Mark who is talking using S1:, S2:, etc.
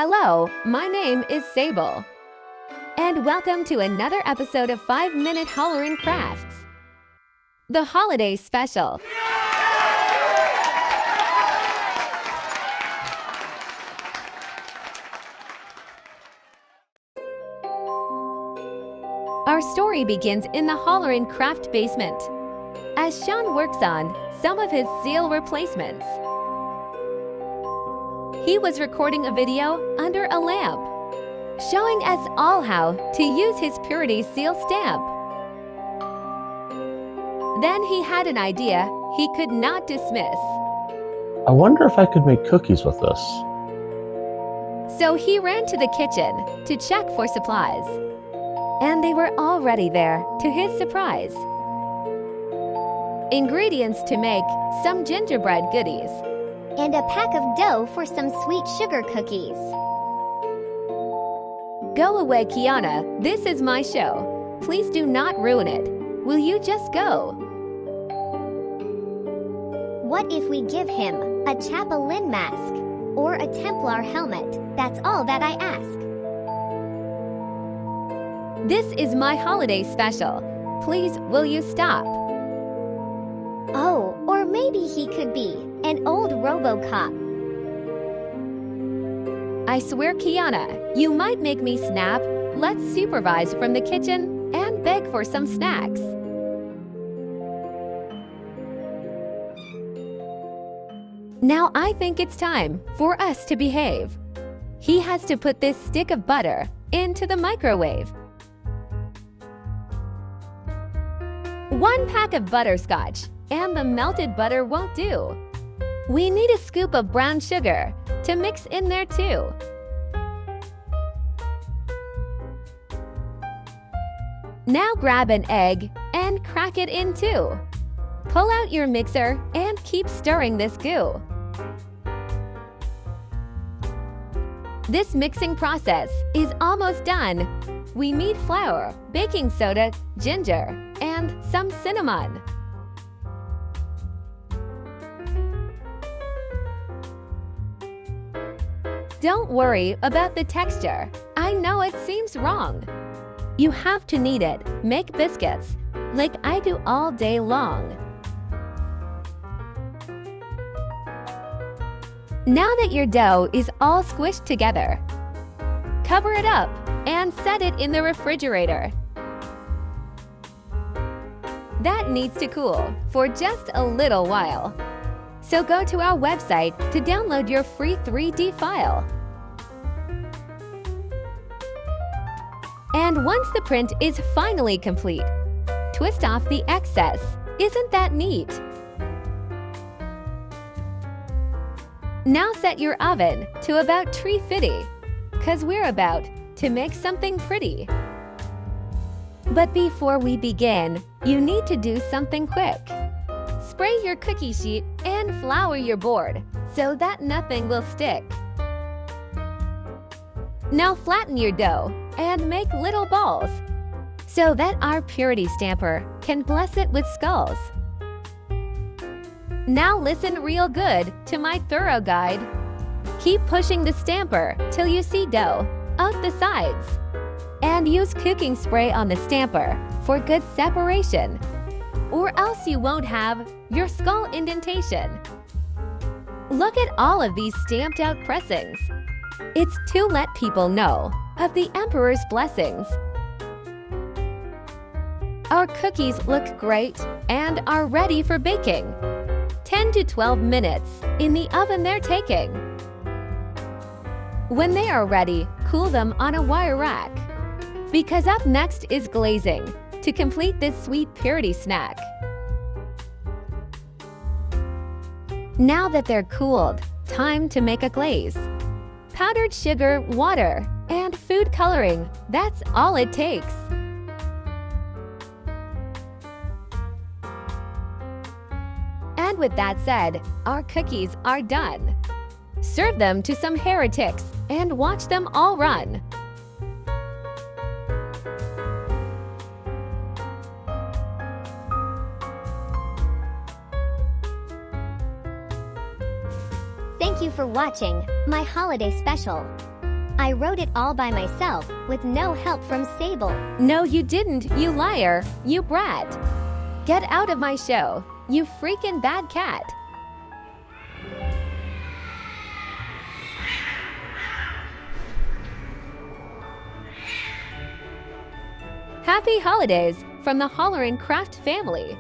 S1: Hello, my name is Sable, and welcome to another episode of 5-Minute HollernCrafts, the holiday special. Our story begins in the HollernCraft basement, as Sean works on some of his seal replacements. He was recording a video under a lamp, showing us all how to use his Purity seal stamp. Then he had an idea he could not dismiss.
S2: I wonder if I could make cookies with this.
S1: So he ran to the kitchen to check for supplies. And they were already there, to his surprise. Ingredients to make some gingerbread goodies.
S3: And a pack of dough for some sweet sugar cookies.
S1: Go away, Kiana. This is my show. Please do not ruin it. Will you just go?
S3: What if we give him a Chapelin mask or a Templar helmet? That's all that I ask.
S1: This is my holiday special. Please, will you stop?
S3: Oh, or maybe he could be an old RoboCop.
S1: I swear, Kiana, you might make me snap. Let's supervise from the kitchen and beg for some snacks. Now I think it's time for us to behave. He has to put this stick of butter into the microwave. 1 pack of butterscotch, and the melted butter won't do. We need a scoop of brown sugar to mix in there too. Now grab an egg and crack it in too. Pull out your mixer and keep stirring this goo. This mixing process is almost done. We need flour, baking soda, ginger, and some cinnamon. Don't worry about the texture. I know it seems wrong. You have to knead it, make biscuits, like I do all day long. Now that your dough is all squished together, cover it up and set it in the refrigerator. That needs to cool for just a little while. So go to our website to download your free 3D file. And once the print is finally complete, twist off the excess. Isn't that neat? Now set your oven to about 350, because we're about to make something pretty. But before we begin, you need to do something quick. Spray your cookie sheet and flour your board so that nothing will stick. Now flatten your dough and make little balls so that our Purity stamper can bless it with skulls. Now listen real good to my thorough guide. Keep pushing the stamper till you see dough out the sides. And use cooking spray on the stamper for good separation, or else you won't have your skull indentation. Look at all of these stamped out pressings. It's to let people know of the Emperor's blessings. Our cookies look great and are ready for baking. 10 to 12 minutes in the oven they're taking. When they are ready, cool them on a wire rack. Because up next is glazing to complete this sweet Purity snack. Now that they're cooled, time to make a glaze. Powdered sugar, water, and food coloring, that's all it takes. And with that said, our cookies are done. Serve them to some heretics and watch them all run.
S3: Thank you for watching my holiday special. I wrote it all by myself, with no help from Sable.
S1: No, you didn't, you liar, you brat. Get out of my show, you freaking bad cat. Happy holidays from the HollernCrafts family.